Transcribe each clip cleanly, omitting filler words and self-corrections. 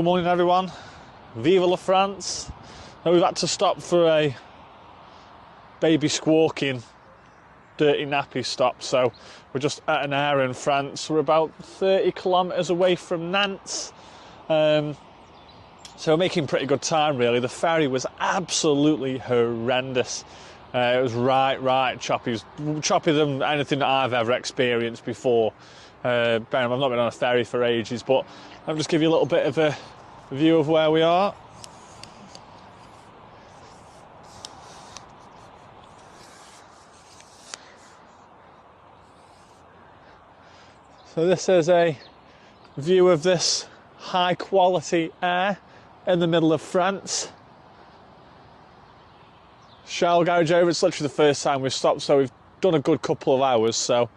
Good morning everyone, Vive la France. Now we've had to stop for a baby squawking dirty nappy stop, so we're just at an air in France. We're about 30 kilometres away from Nantes, so we're making pretty good time really. The ferry was absolutely horrendous. It was right choppy. It was choppier than anything that I've ever experienced before. I've not been on a ferry for ages, but I'll just give you a little bit of a view of where we are. So this is a view of this high quality air in the middle of France. Shell garage over, it's literally the first time we've stopped, so we've done a good couple of hours, so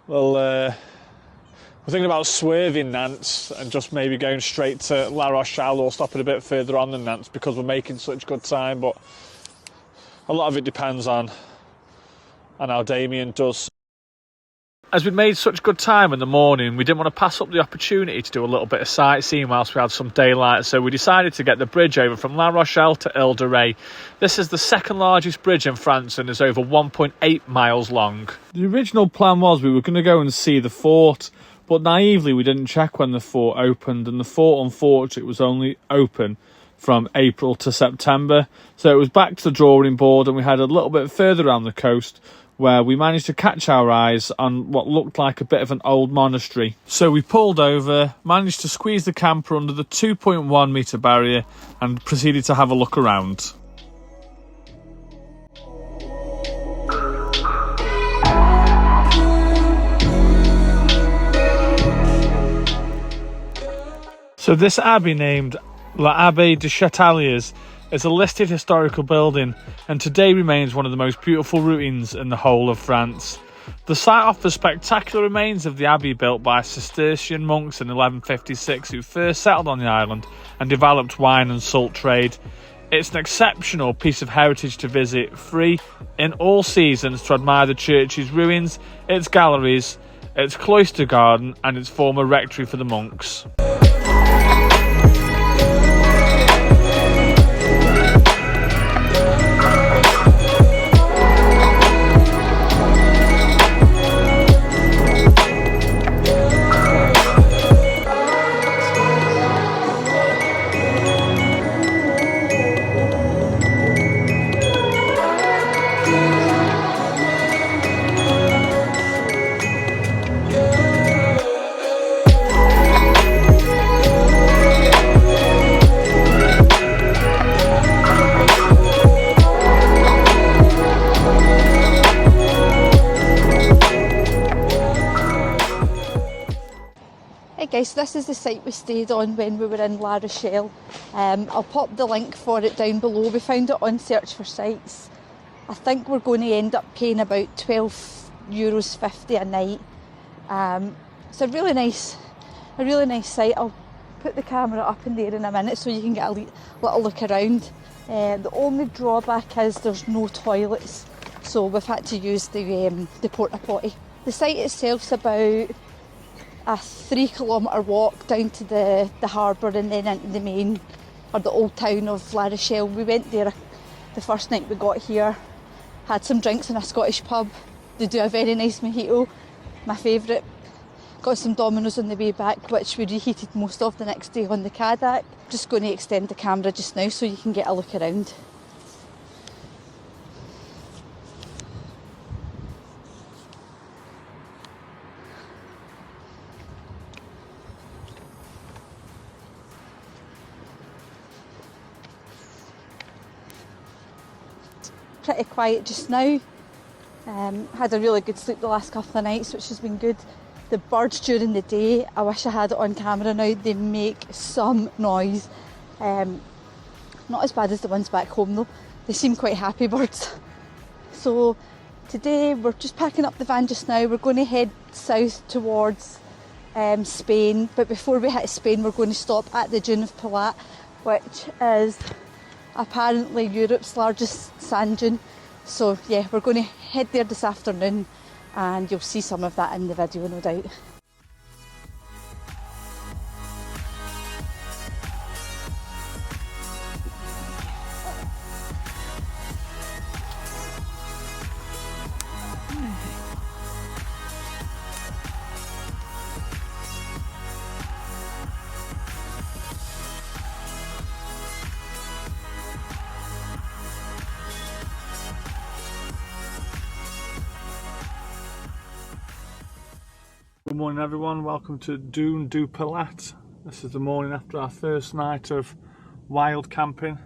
we're thinking about swerving Nantes and just maybe going straight to La Rochelle or stopping a bit further on than Nantes because we're making such good time, but a lot of it depends on how Damien does. As we'd made such good time in the morning, we didn't want to pass up the opportunity to do a little bit of sightseeing whilst we had some daylight, so we decided to get the bridge over from La Rochelle to Ile de Ré. This is the second largest bridge in France and is over 1.8 miles long. The original plan was we were going to go and see the fort, but naively we didn't check when the fort opened, and the fort unfortunately was only open from April to September, so it was back to the drawing board, and we had a little bit further around the coast where we managed to catch our eyes on what looked like a bit of an old monastery. So we pulled over, managed to squeeze the camper under the 2.1 metre barrier and proceeded to have a look around. So this abbey, named l'Abbaye de Châtelliers, is a listed historical building and today remains one of the most beautiful ruins in the whole of France. The site offers spectacular remains of the abbey built by Cistercian monks in 1156 who first settled on the island and developed wine and salt trade. It's an exceptional piece of heritage to visit, free in all seasons, to admire the church's ruins, its galleries, its cloister garden and its former rectory for the monks. So this is the site we stayed on when we were in La Rochelle. I'll pop the link for it down below. We found it on Search for Sites. I think we're going to end up paying about €12.50 a night. It's a really nice site. I'll put the camera up in there in a minute so you can get a little look around. The only drawback is there's no toilets, so we've had to use the porta potty. The site itself's about a 3 kilometre walk down to the harbour and then into the main, or the old town of La Rochelle. We went there the first night we got here, had some drinks in a Scottish pub. They do a very nice mojito, my favourite. Got some Dominoes on the way back, which we reheated most of the next day on the Kadak. Just going to extend the camera just now so you can get a look around. Pretty quiet just now. Had a really good sleep the last couple of nights, which has been good. The birds during the day, I wish I had it on camera now, they make some noise. Not as bad as the ones back home though. They seem quite happy birds. So today we're just packing up the van just now. We're going to head south towards Spain, but before we hit Spain we're going to stop at the Dune Du Pilat, which is apparently Europe's largest sand dune. So yeah, we're going to head there this afternoon and you'll see some of that in the video, no doubt. Morning everyone, welcome to Dune Du Pilat. This is the morning after our first night of wild camping.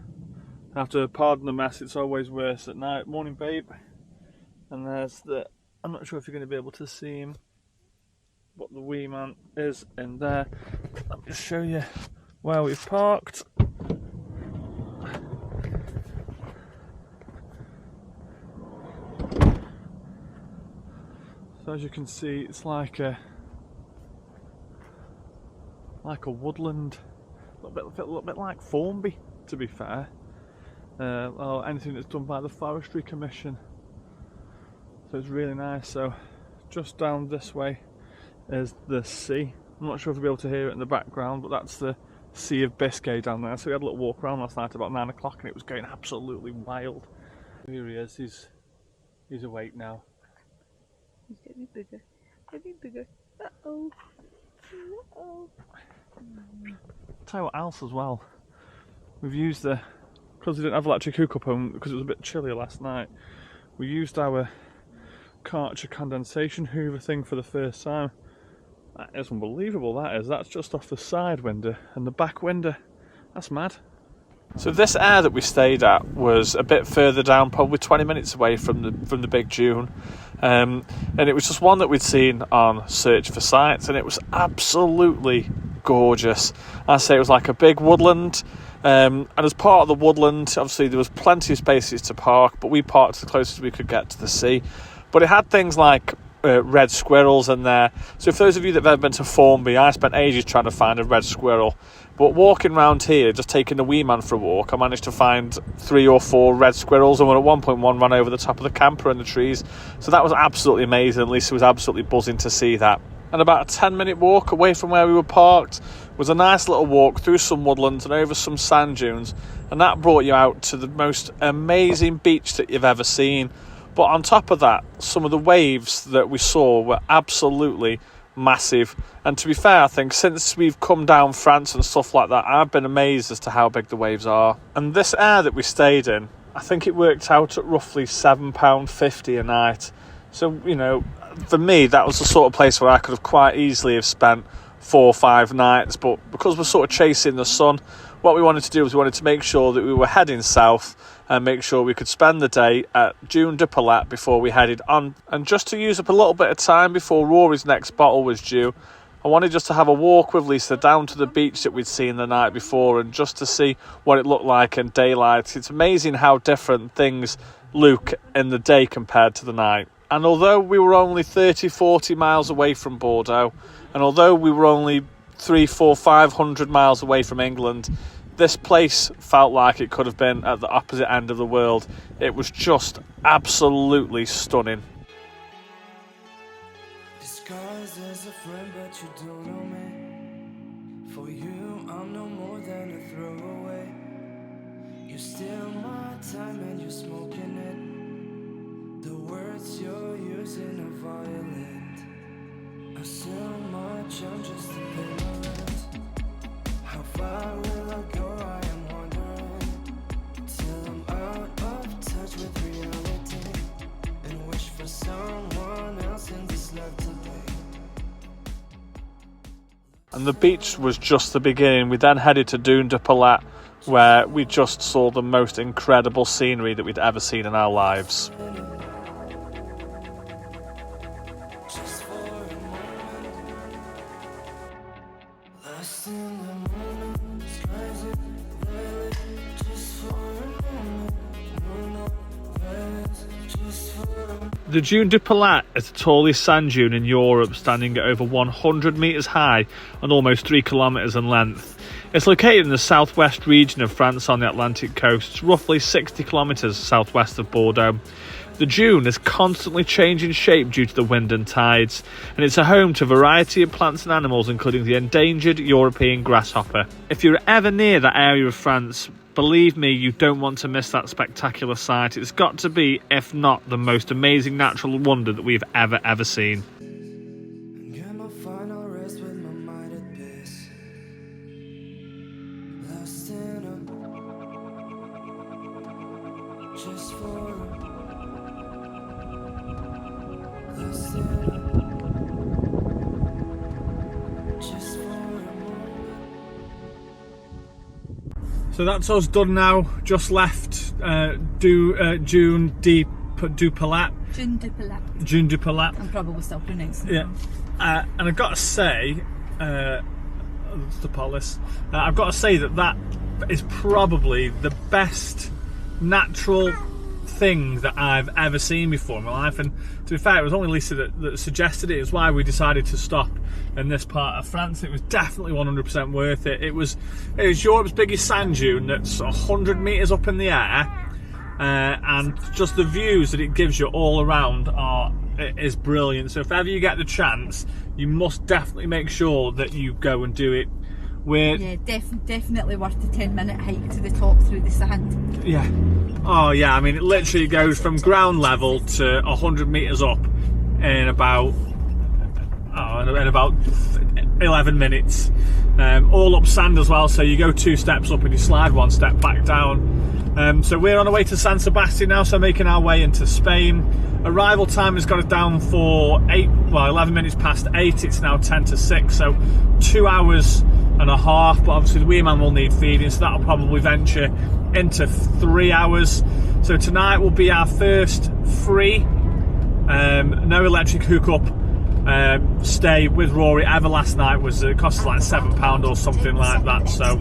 I have to pardon the mess, it's always worse at night. Morning babe. And there's the, I'm not sure if you're going to be able to see him, but the wee man is in there. Let me just show you where we've parked. So as you can see, it's like a woodland, a little bit like Formby, to be fair, or anything that's done by the Forestry Commission. So it's really nice. So just down this way is the sea. I'm not sure if you'll be able to hear it in the background, but that's the Sea of Biscay down there. So we had a little walk around last night about 9 o'clock and it was going absolutely wild. Here he is, he's awake now. He's getting bigger. Getting bigger. Uh-oh. Uh-oh. Tell you what else as well. We've used because we didn't have electric hookup home because it was a bit chilly last night, we used our Karcher condensation hoover thing for the first time. That is unbelievable, that is. That's just off the side window and the back window. That's mad. So this air that we stayed at was a bit further down, probably 20 minutes away from the big dune. And it was just one that we'd seen on Search for Sites, and it was absolutely gorgeous. I say it was like a big woodland, and as part of the woodland, obviously there was plenty of spaces to park, but we parked the closest we could get to the sea. But it had things like red squirrels in there. So for those of you that have ever been to Formby, I spent ages trying to find a red squirrel. But walking around here, just taking the wee man for a walk, I managed to find 3 or 4 red squirrels, and at one point one ran over the top of the camper and the trees. So that was absolutely amazing. Lisa was absolutely buzzing to see that. And about a 10-minute walk away from where we were parked was a nice little walk through some woodlands and over some sand dunes, and that brought you out to the most amazing beach that you've ever seen. But on top of that, some of the waves that we saw were absolutely massive. And to be fair, I think since we've come down France and stuff like that, I've been amazed as to how big the waves are. And this air that we stayed in, I think it worked out at roughly £7.50 a night. So, you know, for me, that was the sort of place where I could have quite easily have spent 4 or 5 nights. But because we're sort of chasing the sun, what we wanted to do was we wanted to make sure that we were heading south and make sure we could spend the day at Dune Du Pilat before we headed on. And just to use up a little bit of time before Rory's next bottle was due, I wanted just to have a walk with Lisa down to the beach that we'd seen the night before, and just to see what it looked like in daylight. It's amazing how different things look in the day compared to the night. And although we were only 30, 40 miles away from Bordeaux, and although we were only 300, 400, 500 miles away from England, this place felt like it could have been at the opposite end of the world. It was just absolutely stunning. Disguised as a friend, but you don't know me. For you, I'm no more than a throwaway. You steal my time and you're smoking it. The words you're using are violent. Not so much, I'm just a pay my rent. How far will I go? I am wondering. Till I'm out of touch with reality, and wish for someone else in this life to be. And the beach was just the beginning. We then headed to Dune Du Pilat, where we just saw the most incredible scenery that we'd ever seen in our lives. The Dune Du Pilat is the tallest sand dune in Europe, standing at over 100 metres high and almost 3 kilometres in length. It's located in the southwest region of France on the Atlantic coast. It's roughly 60 kilometres southwest of Bordeaux. The dune is constantly changing shape due to the wind and tides, and it's a home to a variety of plants and animals, including the endangered European grasshopper. If you're ever near that area of France, believe me, you don't want to miss that spectacular sight. It's got to be, if not, the most amazing natural wonder that we've ever seen. Get my final rest with my mind at peace. Lost in a just for lost in a So that's us done now. Just left Dune Du Pilat. Dune Du Pilat. Dune Du Pilat. I'm probably still pronouncing it. Yeah. And I've got to say, I've got to say that is probably the best natural thing that I've ever seen before in my life. And to be fair, it was only Lisa that suggested it. It's why we decided to stop in this part of France. It was definitely 100% worth it. It was Europe's biggest sand dune that's 100 metres up in the air, and just the views that it gives you all around is brilliant. So if ever you get the chance, you must definitely make sure that you go and do it. Yeah, definitely worth the 10-minute hike to the top through the sand. Yeah. Oh yeah, I mean, it literally goes from ground level to 100 metres up in about 11 minutes. All up sand as well, so you go 2 steps up and you slide 1 step back down. So we're on our way to San Sebastian now, so making our way into Spain. Arrival time has got it down for 11 minutes past 8. It's now 10 to 6, so 2 hours and a half, but obviously the wee man will need feeding, so that'll probably venture into 3 hours. So tonight will be our first free, no electric hookup stay with Rory ever. Last night it cost us like £7 or something like that, so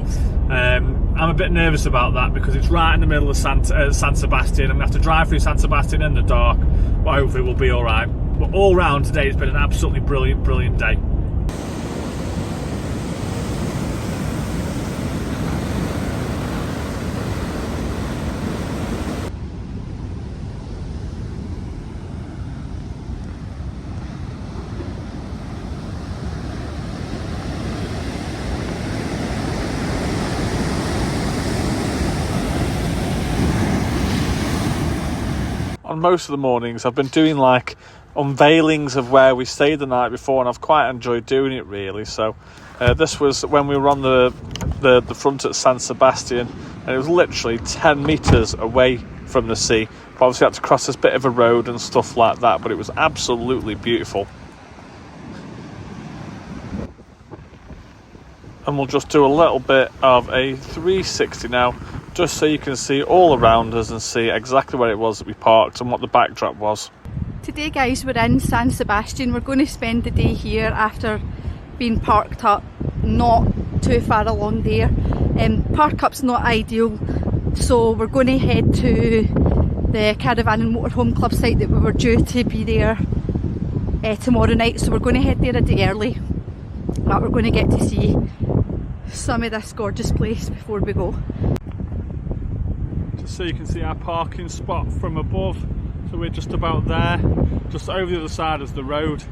I'm a bit nervous about that because it's right in the middle of San Sebastian. I'm going to have to drive through San Sebastian in the dark, but hopefully we'll be alright. But all round today it's been an absolutely brilliant day. On most of the mornings I've been doing like unveilings of where we stayed the night before, and I've quite enjoyed doing it really. So this was when we were on the front at San Sebastian, and it was literally 10 metres away from the sea. But obviously had to cross this bit of a road and stuff like that, but it was absolutely beautiful. And we'll just do a little bit of a 360 now, just so you can see all around us and see exactly where it was that we parked and what the backdrop was. Today guys, we're in San Sebastian. We're going to spend the day here after being parked up not too far along there. Park up's not ideal, so we're going to head to the Caravan and Motorhome Club site that we were due to be there tomorrow night, so we're going to head there a day early, but we're going to get to see some of this gorgeous place before we go. Just so you can see our parking spot from above, so we're just about there, just over the other side is the road.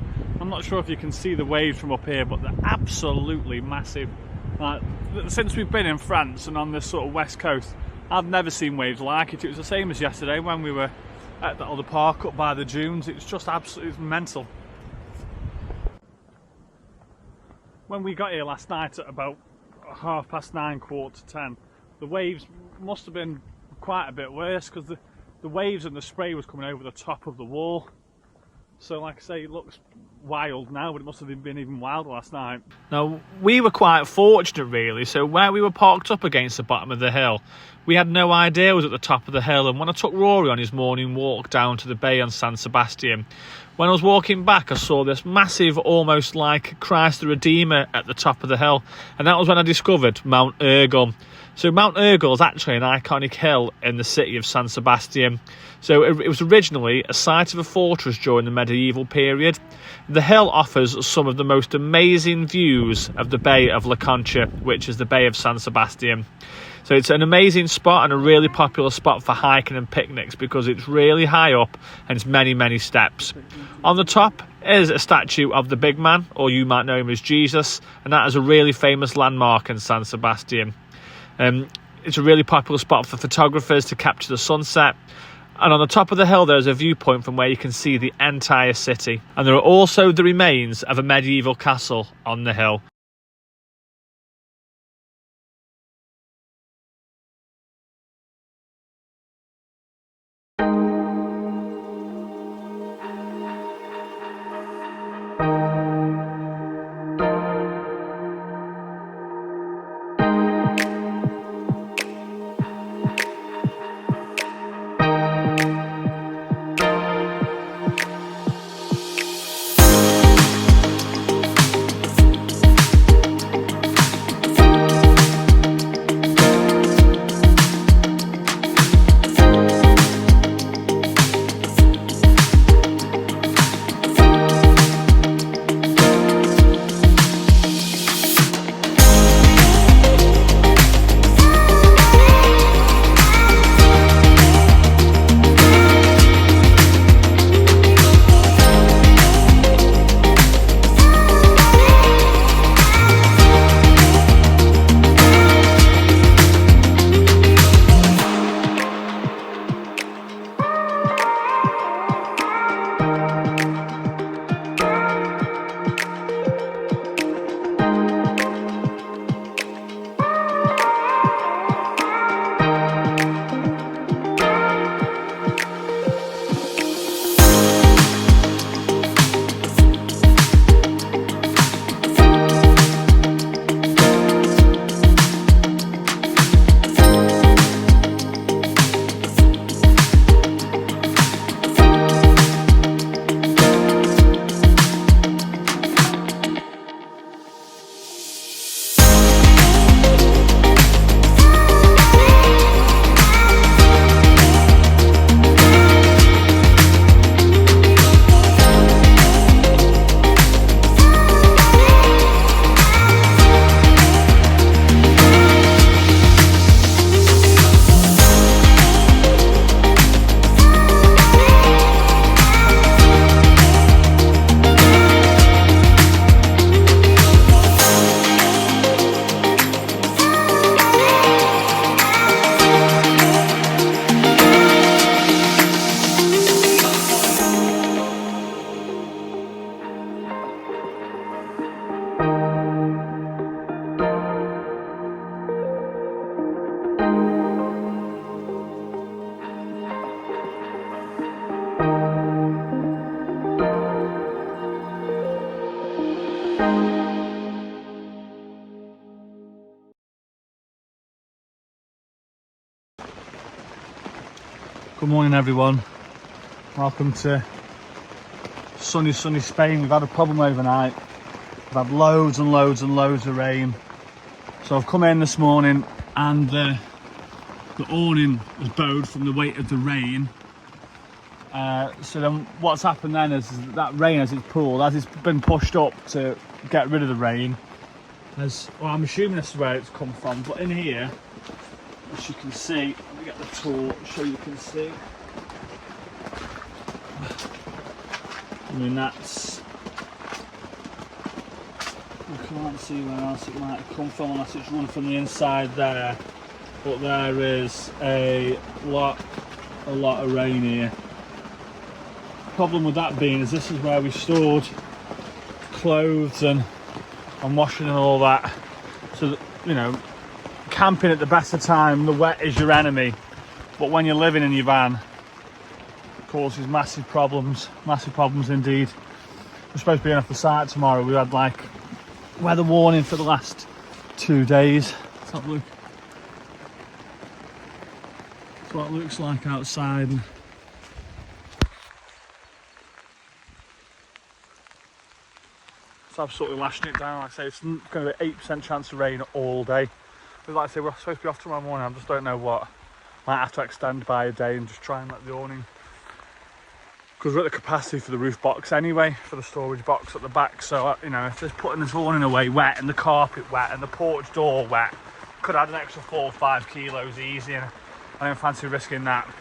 I'm not sure if you can see the waves from up here, but they're absolutely massive. Since we've been in France and on this sort of west coast, I've never seen waves like it. It was the same as yesterday when we were at the other park up by the dunes. It's just absolutely mental. When we got here last night at about 9:30, 9:45, the waves must have been quite a bit worse, because the waves and the spray was coming over the top of the wall. So like I say, it looks wild now, but it must have been even wilder last night. Now, we were quite fortunate really, so where we were parked up against the bottom of the hill, we had no idea it was at the top of the hill. And when I took Rory on his morning walk down to the bay on San Sebastian, when I was walking back, I saw this massive, almost like Christ the Redeemer at the top of the hill, and that was when I discovered Mount Urgel. So Mount Urgel is actually an iconic hill in the city of San Sebastian. So it was originally a site of a fortress during the medieval period. The hill offers some of the most amazing views of the Bay of La Concha, which is the Bay of San Sebastian. So it's an amazing spot and a really popular spot for hiking and picnics because it's really high up and it's many steps. On the top is a statue of the big man, or you might know him as Jesus, and that is a really famous landmark in San Sebastian. It's a really popular spot for photographers to capture the sunset. And on the top of the hill there's a viewpoint from where you can see the entire city. And there are also the remains of a medieval castle on the hill. Good morning everyone. Welcome to sunny Spain. We've had a problem overnight. We've had loads and loads and loads of rain. So I've come in this morning and the awning was bowed from the weight of the rain. So then what's happened then is that rain, as it's pooled, as it's been pushed up to get rid of the rain, well, I'm assuming this is where it's come from, but in here, as you can see, let me get the tool so you can see. I mean, that's, you can't see where else it might have come from unless it's run from the inside there, but there is a lot of rain here. Problem with that being is this is where we stored clothes and washing and all that, so that, you know, camping at the best of time, the wet is your enemy, but when you're living in your van, it causes massive problems indeed. We're supposed to be off the site tomorrow. We had like weather warning for the last 2 days. Let's have a look. That's what it looks like outside. It's absolutely lashing it down. Like I say, it's going to be 8% chance of rain all day. But like I say, we're supposed to be off tomorrow morning. I just don't know what. Might have to extend by a day and just try and let the awning, because we're at the capacity for the roof box anyway, for the storage box at the back. So you know, if there's putting this awning away wet and the carpet wet and the porch door wet, could add an extra 4 or 5 kilos easy, and I don't fancy risking that.